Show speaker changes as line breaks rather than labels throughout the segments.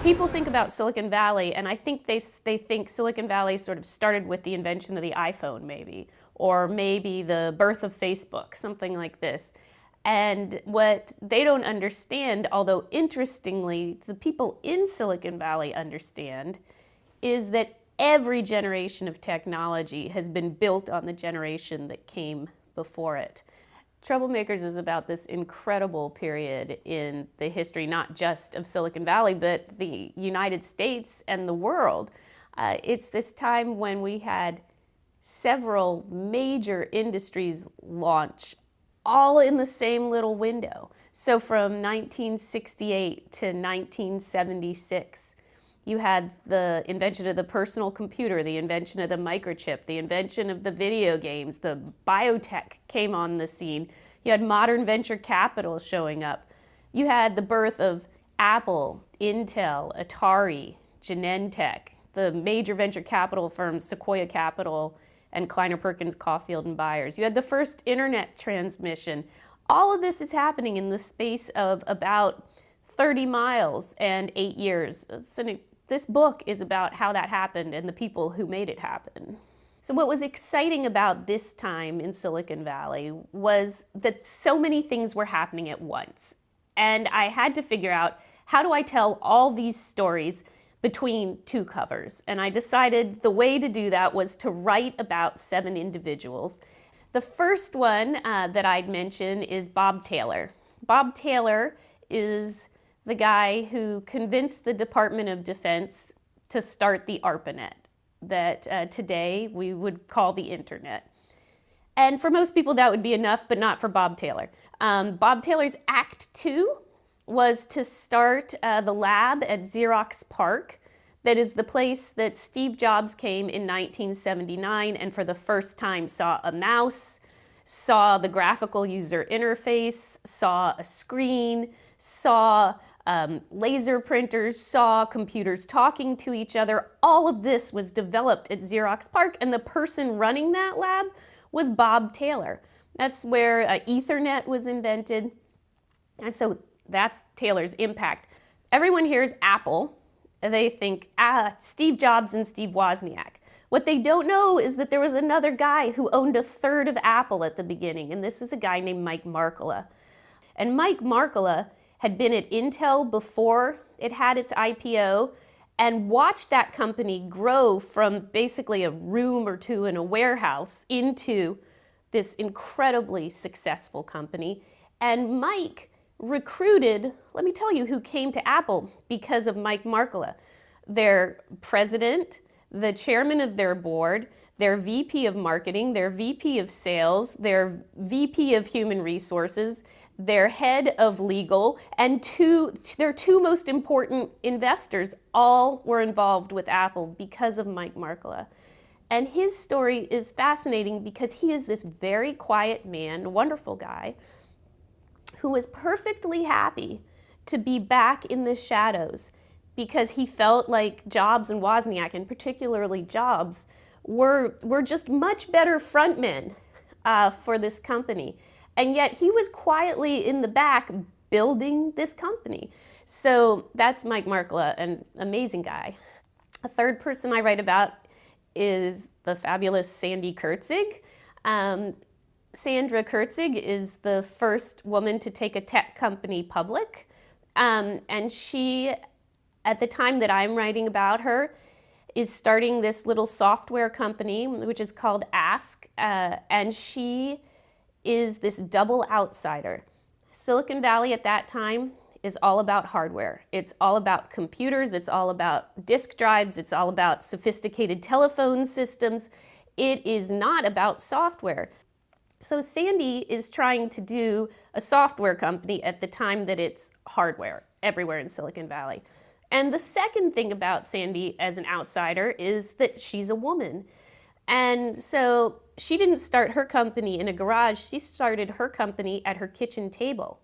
People think about Silicon Valley, and I think they think Silicon Valley sort of started with the invention of the iPhone, maybe, or maybe the birth of Facebook, something like this. And what they don't understand, although interestingly, the people in Silicon Valley understand, is that every generation of technology has been built on the generation that came before it. Troublemakers is about this incredible period in the history, not just of Silicon Valley, but the United States and the world. It's this time when we had several major industries launch all in the same little window. So from 1968 to 1976, you had the invention of the personal computer, the invention of the microchip, the invention of the video games, the biotech came on the scene. You had modern venture capital showing up. You had the birth of Apple, Intel, Atari, Genentech, the major venture capital firms, Sequoia Capital and Kleiner Perkins, Caulfield and Byers. You had the first internet transmission. All of this is happening in the space of about 30 miles and 8 years. This book is about how that happened and the people who made it happen. So what was exciting about this time in Silicon Valley was that so many things were happening at once. And I had to figure out, how do I tell all these stories between two covers? And I decided the way to do that was to write about 7 individuals. The first one that I'd mention is Bob Taylor. Bob Taylor is the guy who convinced the Department of Defense to start the ARPANET, that today we would call the internet. And for most people that would be enough, but not for Bob Taylor. Bob Taylor's Act 2 was to start the lab at Xerox PARC. That is the place that Steve Jobs came in 1979 and for the first time saw a mouse, saw the graphical user interface, saw a screen, saw laser printers, saw computers talking to each other. All of this was developed at Xerox PARC, and the person running that lab was Bob Taylor. That's where Ethernet was invented, and so that's Taylor's impact. Everyone hears Apple, and they think, Steve Jobs and Steve Wozniak. What they don't know is that there was another guy who owned 1/3 of Apple at the beginning, and this is a guy named Mike Markkula. And Mike Markkula had been at Intel before it had its IPO and watched that company grow from basically a room or two in a warehouse into this incredibly successful company. And Mike recruited, let me tell you who came to Apple because of Mike Markkula. Their president, the chairman of their board, their VP of marketing, their VP of sales, their VP of human resources, their head of legal, and their 2 most important investors all were involved with Apple because of Mike Markkula. And his story is fascinating because he is this very quiet man, wonderful guy, who was perfectly happy to be back in the shadows because he felt like Jobs and Wozniak, and particularly Jobs, were just much better frontmen for this company. And yet he was quietly in the back building this company. So that's Mike Markkula, an amazing guy. A third person I write about is the fabulous Sandy Kurtzig. Sandra Kurtzig is the first woman to take a tech company public. And she, at the time that I'm writing about her, is starting this little software company, which is called Ask. And she is this double outsider. Silicon Valley at that time is all about hardware. It's all about computers, it's all about disk drives, it's all about sophisticated telephone systems. It is not about software. So Sandy is trying to do a software company at the time that it's hardware everywhere in Silicon Valley. And the second thing about Sandy as an outsider is that she's a woman. And so she didn't start her company in a garage, she started her company at her kitchen table.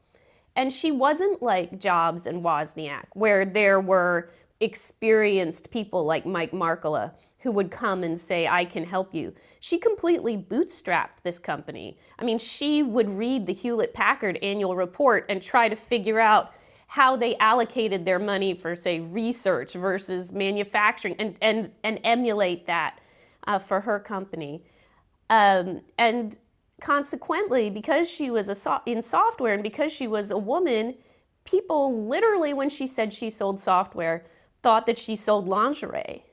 And she wasn't like Jobs and Wozniak, where there were experienced people like Mike Markkula who would come and say, I can help you. She completely bootstrapped this company. I mean, she would read the Hewlett-Packard annual report and try to figure out how they allocated their money for, say, research versus manufacturing, and emulate that for her company. And consequently, because she was in software and because she was a woman, people literally, when she said she sold software, thought that she sold lingerie.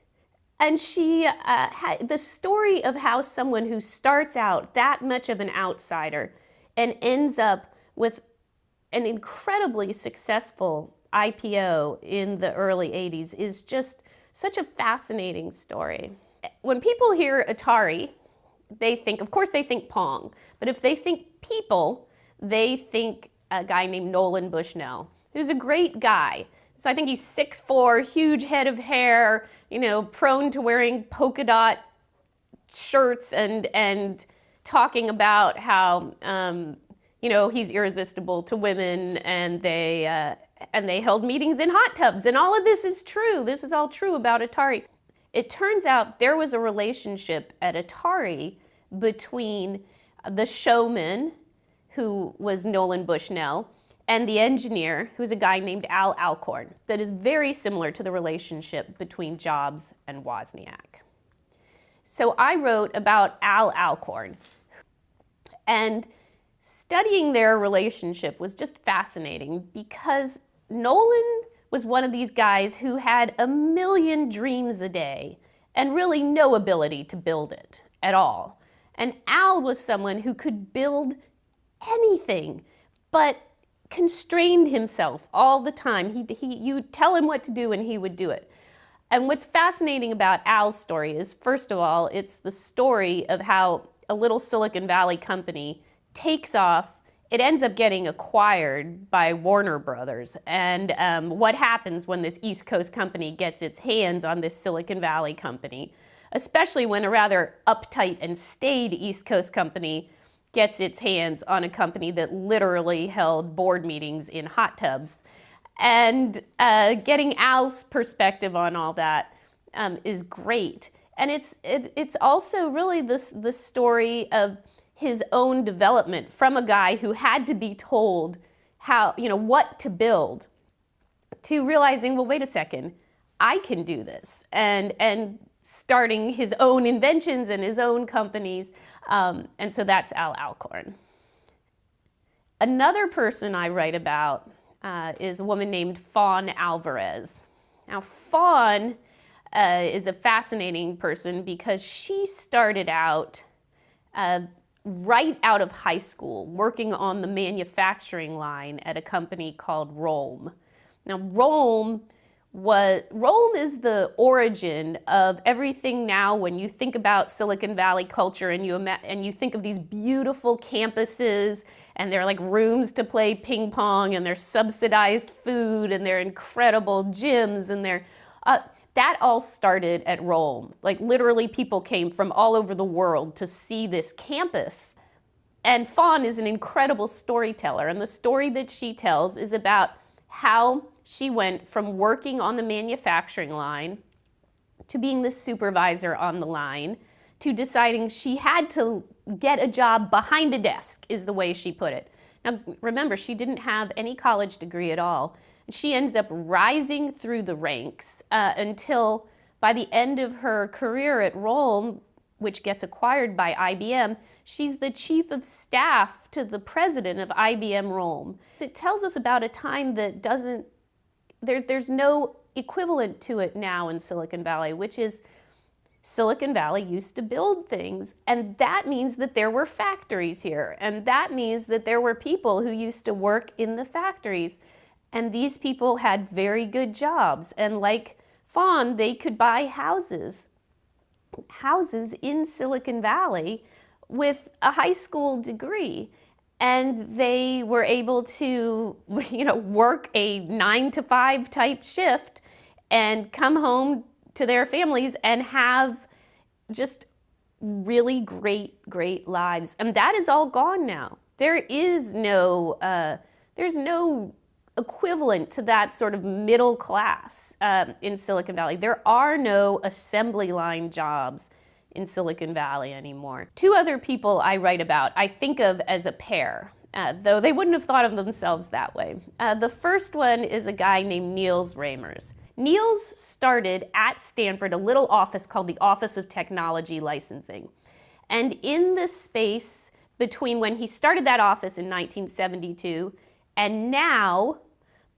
And she had the story of how someone who starts out that much of an outsider and ends up with an incredibly successful IPO in the early 80s is just such a fascinating story. When people hear Atari, they think, of course they think Pong, but if they think people, they think a guy named Nolan Bushnell, who's a great guy. So I think he's 6'4", huge head of hair, you know, prone to wearing polka dot shirts and talking about how, you know, he's irresistible to women, and they held meetings in hot tubs, and all of this is true. This is all true about Atari. It turns out there was a relationship at Atari between the showman, who was Nolan Bushnell, and the engineer, who's a guy named Al Alcorn, that is very similar to the relationship between Jobs and Wozniak. So I wrote about Al Alcorn, and studying their relationship was just fascinating because Nolan was one of these guys who had a million dreams a day and really no ability to build it at all. And Al was someone who could build anything, but constrained himself all the time. You tell him what to do and he would do it. And what's fascinating about Al's story is, first of all, it's the story of how a little Silicon Valley company takes off. It ends up getting acquired by Warner Brothers. And what happens when this East Coast company gets its hands on this Silicon Valley company, especially when a rather uptight and staid East Coast company gets its hands on a company that literally held board meetings in hot tubs. And getting Al's perspective on all that is great. And it's also really the story of his own development from a guy who had to be told how, you know, what to build, to realizing, well, wait a second, I can do this, and starting his own inventions and his own companies. And so that's Al Alcorn. Another person I write about is a woman named Fawn Alvarez. Now, Fawn is a fascinating person because she started out right out of high school working on the manufacturing line at a company called Rohm. Now, Rohm is the origin of everything now when you think about Silicon Valley culture and you think of these beautiful campuses, and they're like rooms to play ping pong, and there's subsidized food, and they're incredible gyms, and that all started at Rohm. Like literally people came from all over the world to see this campus. And Fawn is an incredible storyteller, and the story that she tells is about how she went from working on the manufacturing line to being the supervisor on the line to deciding she had to get a job behind a desk, is the way she put it. Now, remember, she didn't have any college degree at all. She ends up rising through the ranks until by the end of her career at Rohm, which gets acquired by IBM, she's the chief of staff to the president of IBM Rohm. It tells us about a time that there's no equivalent to it now in Silicon Valley, which is Silicon Valley used to build things, and that means that there were factories here, and that means that there were people who used to work in the factories, and these people had very good jobs, and like Fawn, they could buy houses in Silicon Valley with a high school degree, and they were able to, work a 9-to-5 type shift and come home to their families and have just really great lives. And that is all gone now. There's no equivalent to that sort of middle class in Silicon Valley. There are no assembly line jobs in Silicon Valley anymore. Two other people I write about, I think of as a pair. though they wouldn't have thought of themselves that way. The first one is a guy named Niels Ramers. Niels started at Stanford a little office called the Office of Technology Licensing. And in the space between when he started that office in 1972 and now,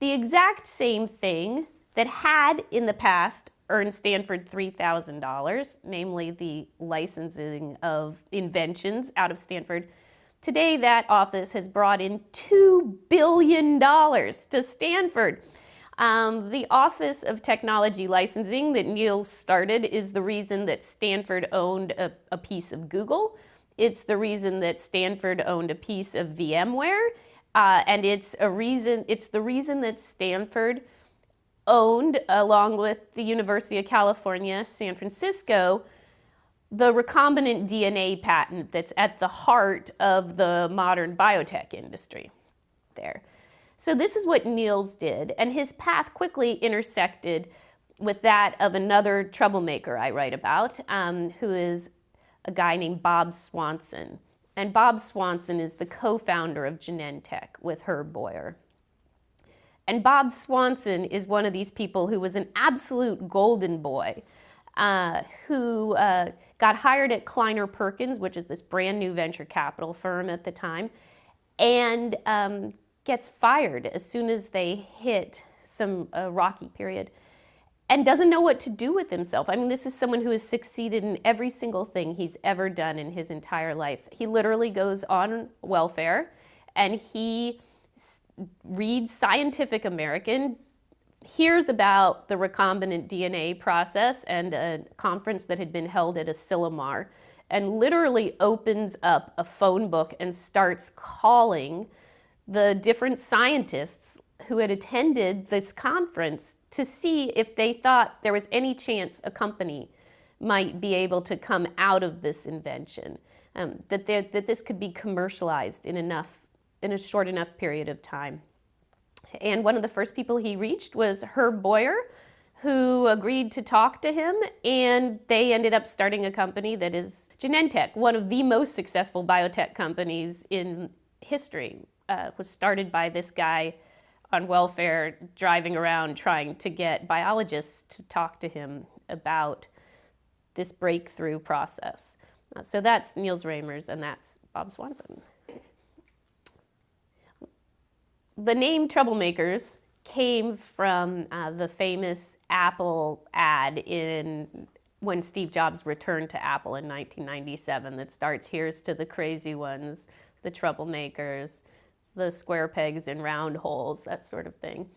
the exact same thing that had in the past earned Stanford $3,000, namely the licensing of inventions out of Stanford. Today, that office has brought in $2 billion to Stanford. The Office of Technology Licensing that Niels started is the reason that Stanford owned a piece of Google. It's the reason that Stanford owned a piece of VMware. And it's the reason that Stanford owned, along with the University of California, San Francisco, the recombinant DNA patent that's at the heart of the modern biotech industry there. So this is what Niels did, and his path quickly intersected with that of another troublemaker I write about, who is a guy named Bob Swanson. And Bob Swanson is the co-founder of Genentech with Herb Boyer. And Bob Swanson is one of these people who was an absolute golden boy, who got hired at Kleiner Perkins, which is this brand new venture capital firm at the time, and gets fired as soon as they hit some rocky period, and doesn't know what to do with himself. I mean, this is someone who has succeeded in every single thing he's ever done in his entire life. He literally goes on welfare, and he reads Scientific American, hears about the recombinant DNA process and a conference that had been held at Asilomar, and literally opens up a phone book and starts calling the different scientists who had attended this conference to see if they thought there was any chance a company might be able to come out of this invention, that this could be commercialized in a short enough period of time. And one of the first people he reached was Herb Boyer, who agreed to talk to him, and they ended up starting a company that is Genentech, one of the most successful biotech companies in history. Was started by this guy on welfare driving around trying to get biologists to talk to him about this breakthrough process. So that's Niels Ramers, and that's Bob Swanson. The name Troublemakers came from the famous Apple ad when Steve Jobs returned to Apple in 1997 that starts, "Here's to the crazy ones, the troublemakers, the square pegs in round holes," that sort of thing.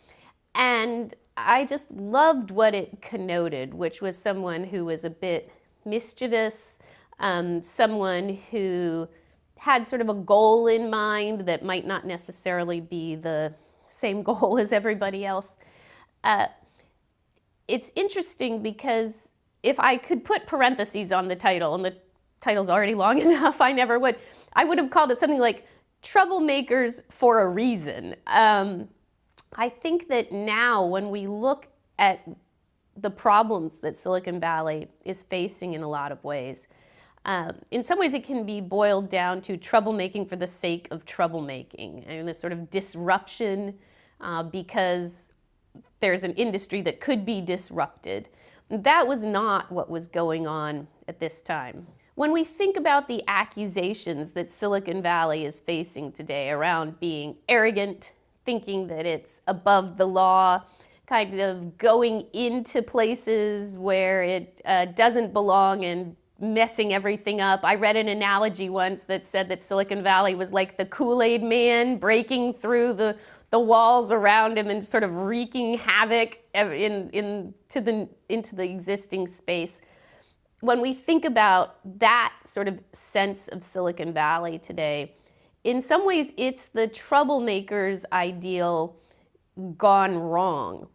And I just loved what it connoted, which was someone who was a bit mischievous, someone who had sort of a goal in mind that might not necessarily be the same goal as everybody else. It's interesting because if I could put parentheses on the title, and the title's already long enough, I never would, I would have called it something like Troublemakers for a Reason. I think that now when we look at the problems that Silicon Valley is facing in a lot of ways, in some ways it can be boiled down to troublemaking for the sake of troublemaking, and this sort of disruption because there's an industry that could be disrupted. That was not what was going on at this time. When we think about the accusations that Silicon Valley is facing today around being arrogant, thinking that it's above the law, kind of going into places where it doesn't belong and messing everything up. I read an analogy once that said that Silicon Valley was like the Kool-Aid man breaking through the walls around him and sort of wreaking havoc into the existing space. When we think about that sort of sense of Silicon Valley today, in some ways it's the troublemaker's ideal gone wrong.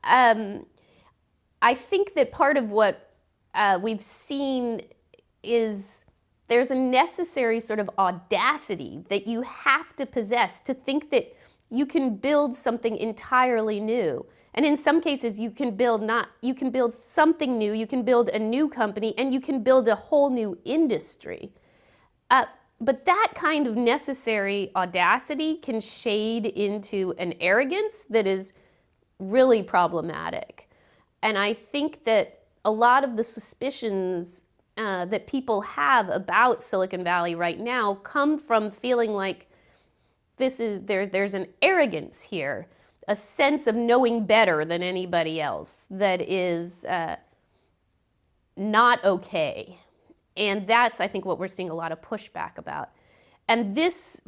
I think that part of what we've seen is there's a necessary sort of audacity that you have to possess to think that you can build something entirely new. And in some cases you can build something new, you can build a new company, and you can build a whole new industry. But that kind of necessary audacity can shade into an arrogance that is really problematic. And I think that a lot of the suspicions that people have about Silicon Valley right now come from feeling like there's an arrogance here, a sense of knowing better than anybody else that is not okay. And that's, I think, what we're seeing a lot of pushback about. And this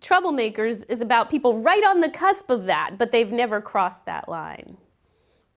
Troublemakers is about people right on the cusp of that, but they've never crossed that line.